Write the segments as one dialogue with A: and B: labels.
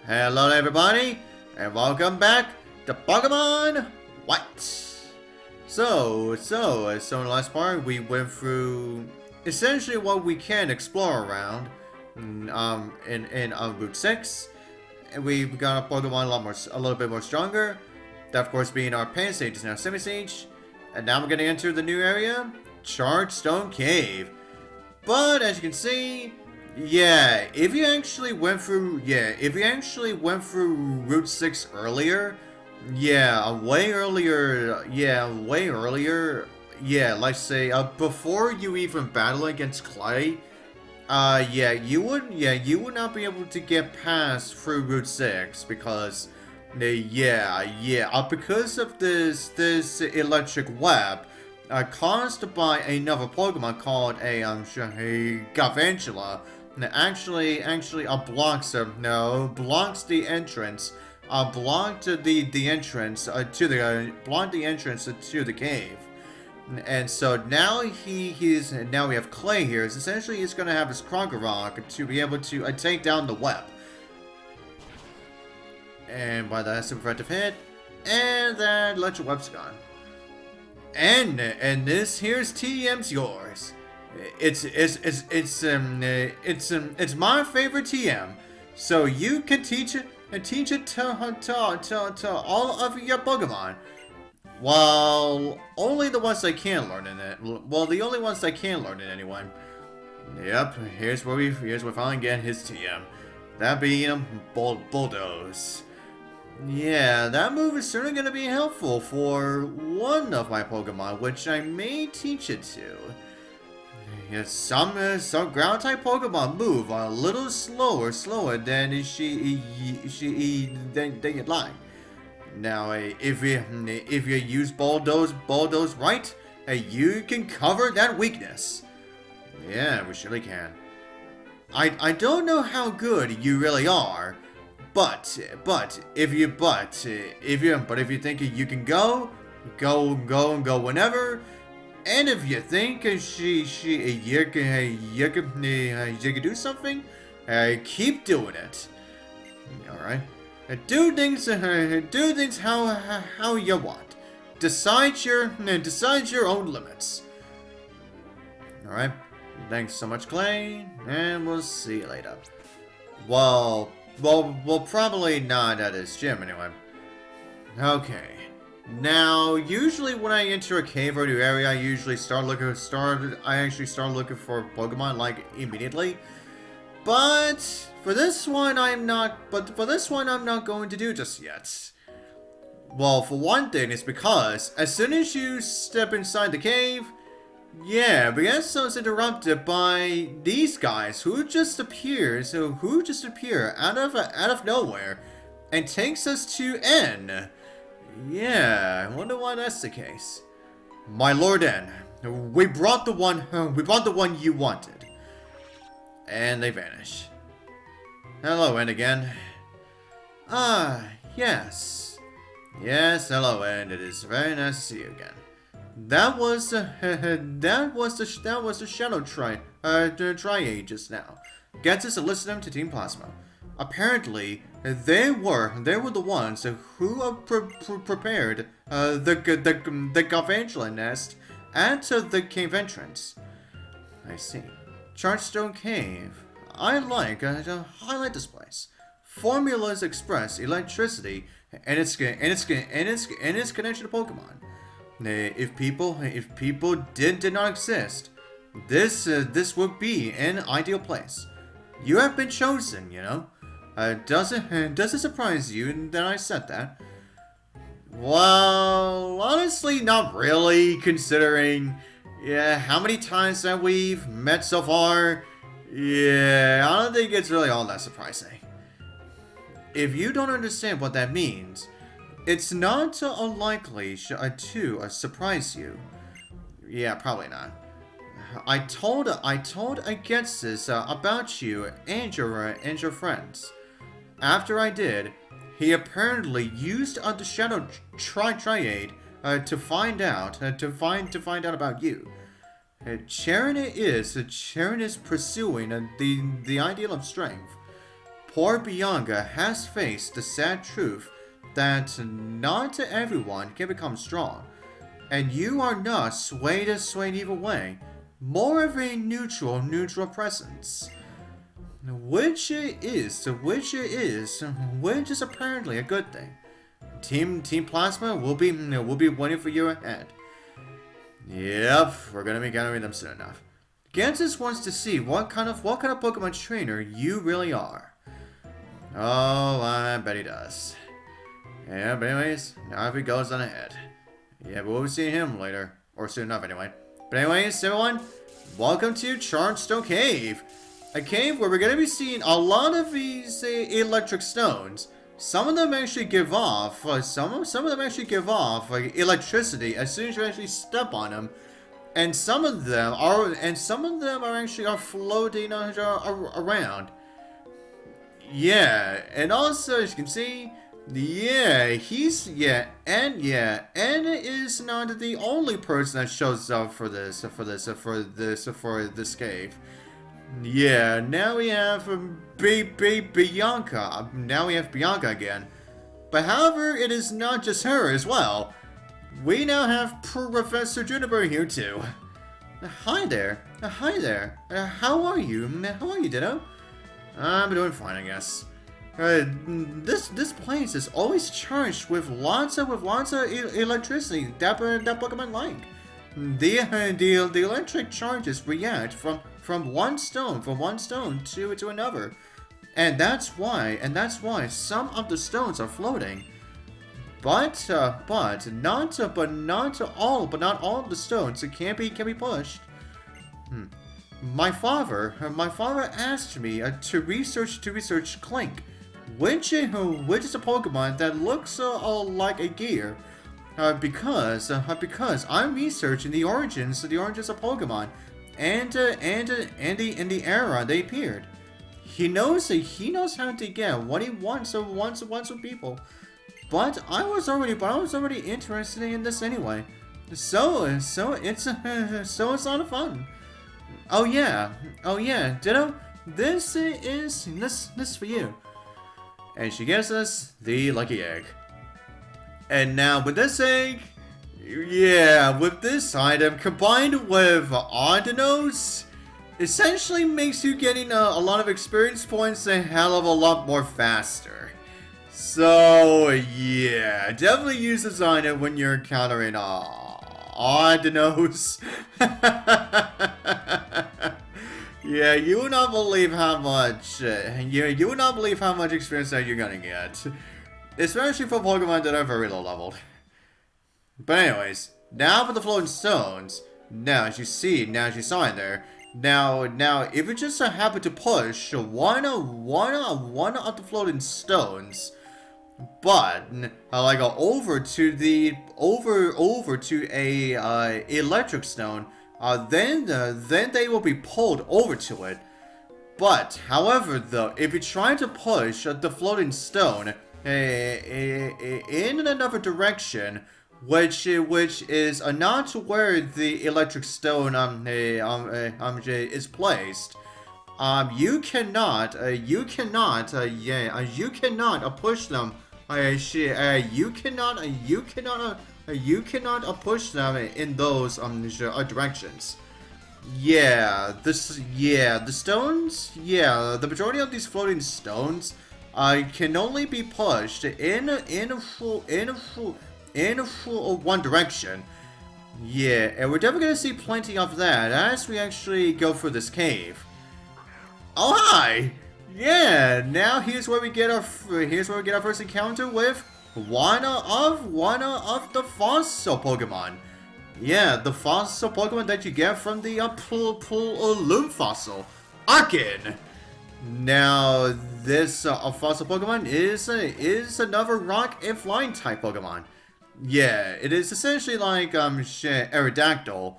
A: Hello everybody, and welcome back to Pokemon White. So in the last part, we went through essentially what we can explore around in Route 6. And we've got our Pokemon a little bit more stronger. That of course being our Pan Stage is now Semi-Stage. And now we're gonna enter the new area, Chargestone Cave. But as you can see, yeah, if you actually went through Route 6 earlier, way earlier, let's say, before you even battle against Clay, you would not be able to get past through Route 6 because, because of this electric web, caused by another Pokemon called a Garvantula. Actually blocks the entrance, blocked the entrance to the cave. And so now now we have Clay here. Essentially, he's gonna have his Krokorok to be able to take down the web. And by that super effective hit, and that electric web's gone. And this here's TM's yours. It's my favorite TM. So you can teach it to all of your Pokemon. Well, only the ones I can learn in it. Well, the only ones I can learn it anyway. Yep, here's where we finally get his TM. That being Bulldoze. Yeah, that move is certainly going to be helpful for one of my Pokemon, which I may teach it to. Yes, some ground type Pokemon move a little slower than you'd like. Now, if you use Bulldoze right, you can cover that weakness. Yeah, we surely can. I don't know how good you really are. But if you think you can go whenever, and if you think you can do something, keep doing it. All right, do things how you want. Decide your own limits. All right. Thanks so much, Clay, and we'll see you later. Well, probably not at his gym anyway. Okay. Now, usually when I enter a cave or new area, I usually start looking for Pokemon like immediately. But for this one, I'm not going to do just yet. Well, for one thing, it's because as soon as you step inside the cave, yeah, Bianca's interrupted by these guys who just appear out of nowhere and takes us to N. Yeah, I wonder why that's the case. My Lord N, we brought the one you wanted. And they vanish. Hello, N again. Ah, yes. Yes, hello, N. It is very nice to see you again. That was the Shadow Triad just now. Ghetsis enlisted them to Team Plasma. Apparently, they were the ones who prepared the Garvantula nest at the cave entrance. I see. Chargestone Cave. I like this place. Formulas express electricity and its connection to Pokemon. If people did not exist, this would be an ideal place. You have been chosen, you know. Does it surprise you that I said that? Well, honestly, not really, considering how many times that we've met so far. Yeah, I don't think it's really all that surprising. If you don't understand what that means, it's not unlikely to surprise you. Yeah, probably not. I told Ghetsis about you and your friends. After I did, he apparently used the Shadow Triad to find out about you. Charon is pursuing the ideal of strength. poor Bianca has faced the sad truth that not everyone can become strong, and you are not swayed either way, more of a neutral presence. Which is apparently a good thing. Team Plasma will be waiting for you ahead. Yep, we're gonna be encountering them soon enough. Ghetsis wants to see what kind of Pokemon trainer you really are. Oh, I bet he does. Yeah, but anyways, now if he goes on ahead. Yeah, but we'll see him later, or soon enough anyway. But anyways, everyone, welcome to Chargestone Cave. A cave where we're going to be seeing a lot of these electric stones. Some of them actually give off, some of them actually give off like electricity as soon as you actually step on them, and some of them are actually floating around. Yeah, and also as you can see, and is not the only person that shows up for this cave. Yeah, now we have Bianca. Now we have Bianca again. But however, it is not just her as well. We now have Professor Juniper here too. Hi there. How are you? How are you, Ditto? I'm doing fine, I guess. This place is always charged with lots of electricity that Pokemon like. The electric charges react from one stone to another, and that's why some of the stones are floating. But not all of the stones can be pushed. My father asked me to research Klink, which is a Pokemon that looks like a gear. Because I'm researching the origins of Pokemon, and the era they appeared. He knows how to get what he wants from people. But I was already interested in this anyway. So it's a lot of fun. Oh yeah, Ditto. This for you. And she gives us the lucky egg. And now with this egg, with this item combined with Ardenos, essentially makes you getting a lot of experience points a hell of a lot more faster. So yeah, definitely use this item when you're encountering Ardenos. Yeah, you would not believe how much experience that you're gonna get. Especially for Pokemon that are very low leveled. But anyways, now for the floating stones. Now as you saw in there. Now if you just happen to push one of the floating stones, but over to a electric stone, then they will be pulled over to it. But however, though, if you try to push the floating stone in another direction, which is not where the electric stone is placed, you cannot push them. You cannot push them in those directions. The majority of these floating stones can only be pushed in one direction. Yeah, and we're definitely gonna see plenty of that as we actually go through this cave. Oh hi! Yeah, now here's where we get our first encounter with one of the fossil Pokemon. Yeah, the fossil Pokemon that you get from the Loom fossil, Archen. Now, this fossil Pokemon is another rock and flying type Pokemon. Yeah, it is essentially like Aerodactyl,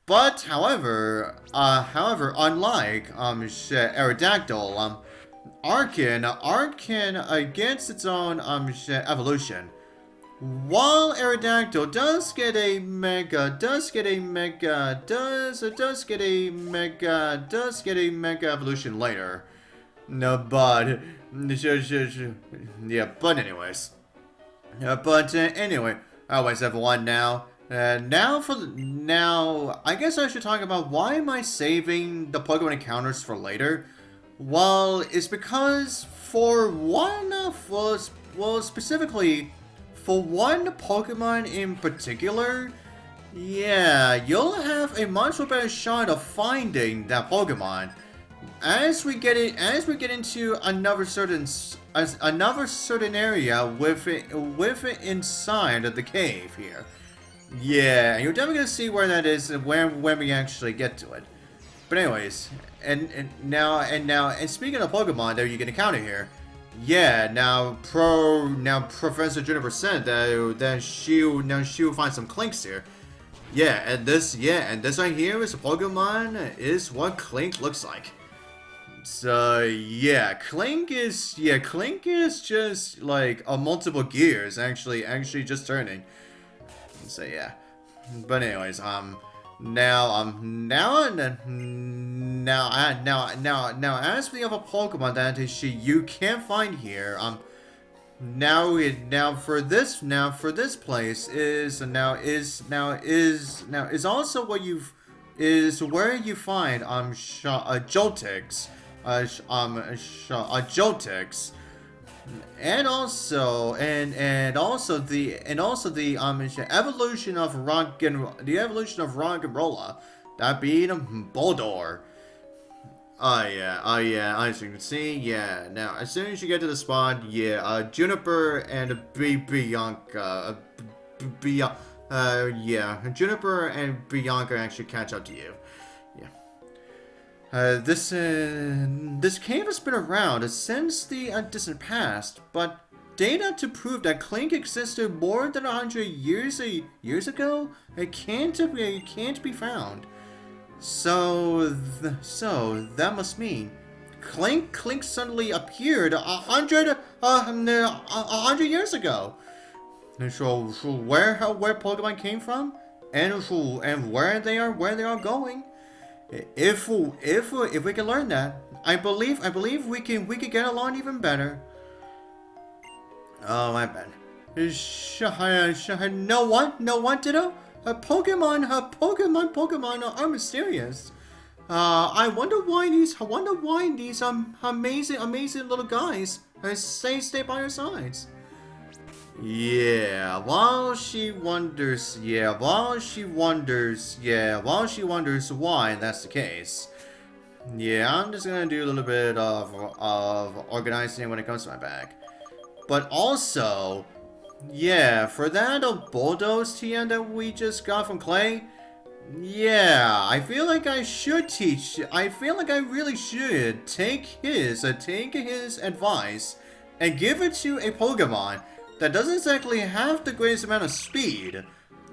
A: but however, unlike Aerodactyl, Archen gets its own evolution. While Aerodactyl does get a mega evolution later. No, but Yeah, but anyways. Anyway, always everyone now. Now, I guess I should talk about why am I saving the Pokemon encounters for later? Well, it's because for one, specifically, for one Pokemon in particular, yeah, you'll have a much better shot of finding that Pokemon. As we get into another certain area with it inside of the cave here. Yeah, you're definitely gonna see where that is when we actually get to it. But anyways, and speaking of Pokemon that you can encounter here, yeah, now Professor Juniper said that she'll find some Klinks here. Yeah, and this right here is a Pokemon is what Klink looks like. So yeah, Klink is just like a multiple gears actually just turning. So yeah, but anyways, now as for the other Pokemon that you can't find here, now for this place is also what is where you find Joltex, Joltex. And also the evolution of Rock'n'Rolla, that being Boldore. Oh yeah, as you can see, yeah. Now, as soon as you get to the spot, yeah, Juniper and Bianca, Juniper and Bianca actually catch up to you. This cave has been around since the distant past, but data to prove that Klink existed more than 100 years ago, it can't be found. So that must mean Klink suddenly appeared 100 years ago. So where Pokemon came from, and where they are going. If we can learn that, I believe we can get along even better. Oh my bad. No one did it. Pokemon are mysterious. I wonder why these amazing little guys stay by your sides. Yeah, while she wonders why that's the case. Yeah, I'm just gonna do a little bit of organizing when it comes to my bag. But also, yeah, for that Bulldoze TM that we just got from Clay, yeah, I feel like I really should take his advice and give it to a Pokemon that doesn't exactly have the greatest amount of speed.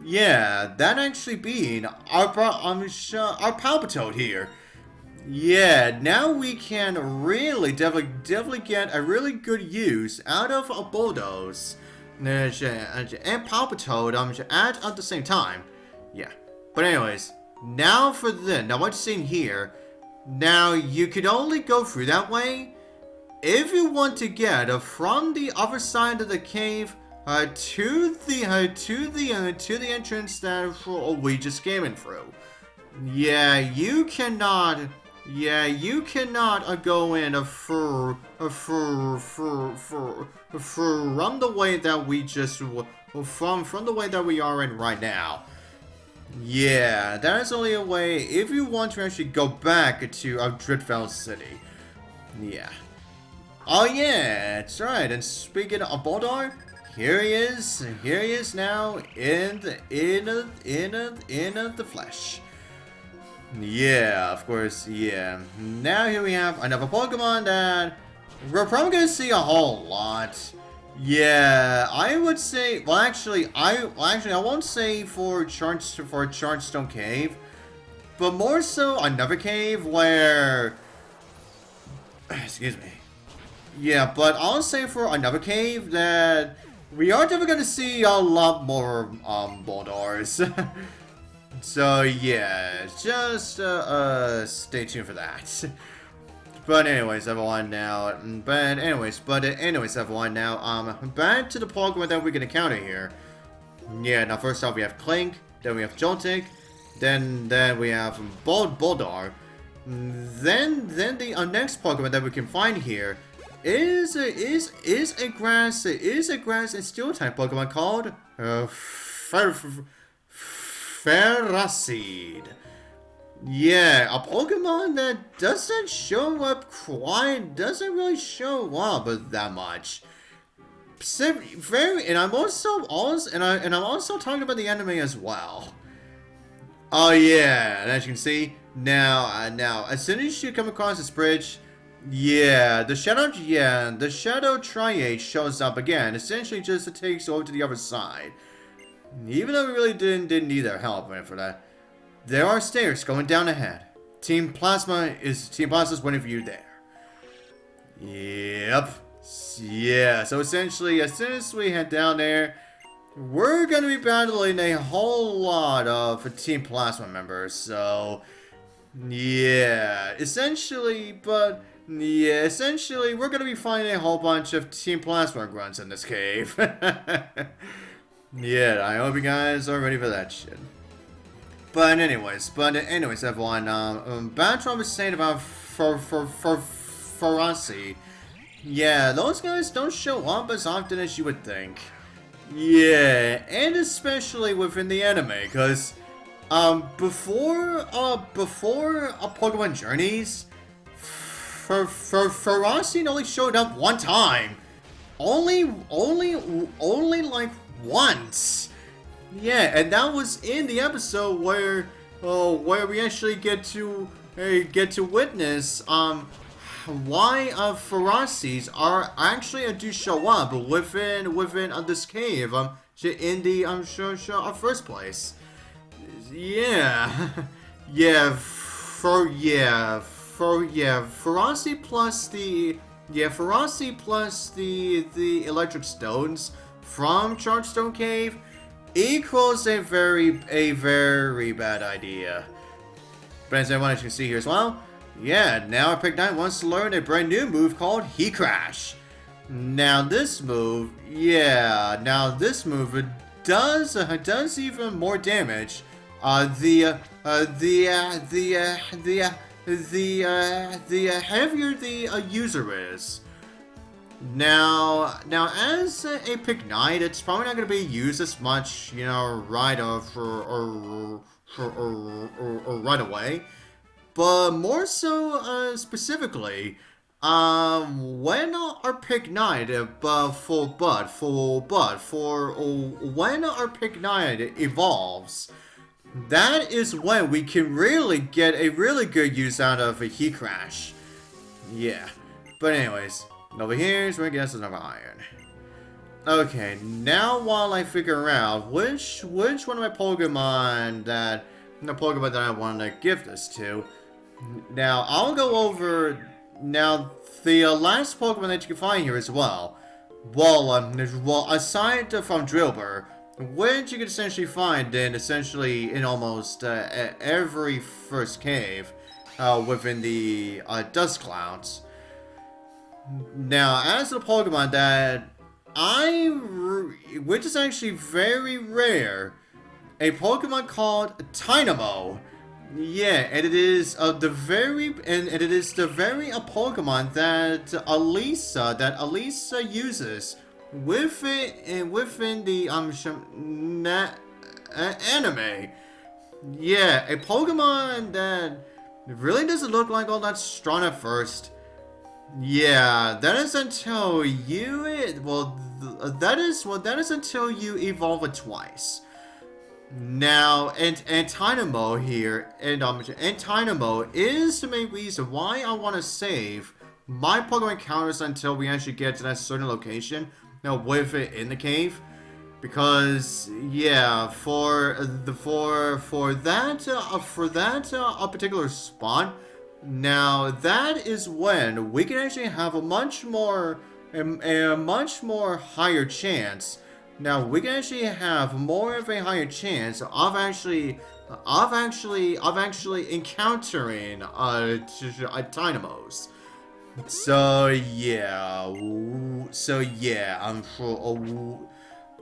A: Yeah, that actually being our Palpitoad here. Yeah, now we can really definitely get a really good use out of a Bulldoze and Palpitoad at the same time. Yeah, but anyways, now what you're seeing here. Now you could only go through that way if you want to get from the other side of the cave to the entrance that we just came in through. Yeah, you cannot go in from the way that we just from the way that we are in right now. Yeah, that is only a way if you want to actually go back to Driftveil City. Yeah. Oh yeah, that's right. And speaking of Boldore, here he is now in the flesh. Yeah, of course. Yeah. Now here we have another Pokemon that we're probably gonna see a whole lot. Yeah, I would say. Well, actually, I won't say for Chargestone Cave, but more so another cave where. Excuse me. Yeah, but I'll say for another cave that we are definitely gonna see a lot more Boldores. So yeah, just stay tuned for that. But anyways, everyone now. But anyways, everyone now. Back to the Pokemon that we can encounter here. Yeah. Now, first off, we have Klink. Then we have Joltik. Then we have Boldore. Then the next Pokemon that we can find here is a grass and steel type Pokemon called Ferroseed. Yeah, a Pokemon that doesn't really show up that much. And I'm also talking about the anime as well. Oh yeah, and as you can see, now as soon as you come across this bridge, yeah, the Shadow Triad shows up again. Essentially, just takes over to the other side. Even though we really didn't need their help for that. There are stairs going down ahead. Team Plasma is waiting for you there. Yep. Yeah, so essentially, as soon as we head down there, we're going to be battling a whole lot of Team Plasma members. So, yeah, essentially, we're going to be finding a whole bunch of Team Plasma grunts in this cave. Yeah, I hope you guys are ready for that shit. But anyways, everyone, back to what I was saying about Ferroseed. Yeah, those guys don't show up as often as you would think. Yeah, and especially within the anime, because before Pokemon Journeys, Ferroseed only showed up one time. Only like once. Yeah, and that was in the episode where we actually get to witness why Ferroseeds are actually do show up within this cave in the first place. Yeah. Ferroseed plus the electric stones from Chargestone Cave equals a very bad idea. But as everyone, as you can see here as well, yeah, now our Pick 9 wants to learn a brand new move called Heat Crash. Now this move, does even more damage. The heavier the user is. Now, as a Pick 9, it's probably not going to be used as much, right off or right away. But more so, specifically, when our Pick 9, when our Pick 9 evolves, that is when we can really get a really good use out of a Heat Crash. Yeah. But anyways, over here is where Ghetsis another iron. Okay, now while I figure out which one of my Pokemon that I want to give this to, now I'll go over now the last Pokemon that you can find here as well. Well, aside from Drillbur, which you can essentially find in almost every first cave within the dust clouds. Now, as a Pokemon that which is actually very rare, a Pokemon called Tynamo. Yeah, and it is the very Pokemon that Elisa uses within the anime. Yeah, a Pokemon that really doesn't look like all that strong at first. Yeah, that is until you until you evolve it twice. Now, and Tynamo here, and Tynamo is the main reason why I want to save my Pokemon encounters until we actually get to that certain location. Now, with it in the cave, because yeah, for that particular spot. Now that is when we can actually have a much more higher chance. Now we can actually have more of a higher chance of actually encountering Dynamos.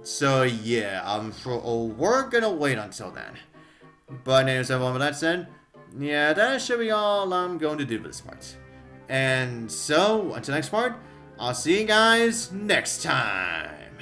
A: So yeah, I'm sure. We're gonna wait until then. But anyways, everyone, with that said, yeah, that should be all I'm going to do for this part. And so, until next part, I'll see you guys next time.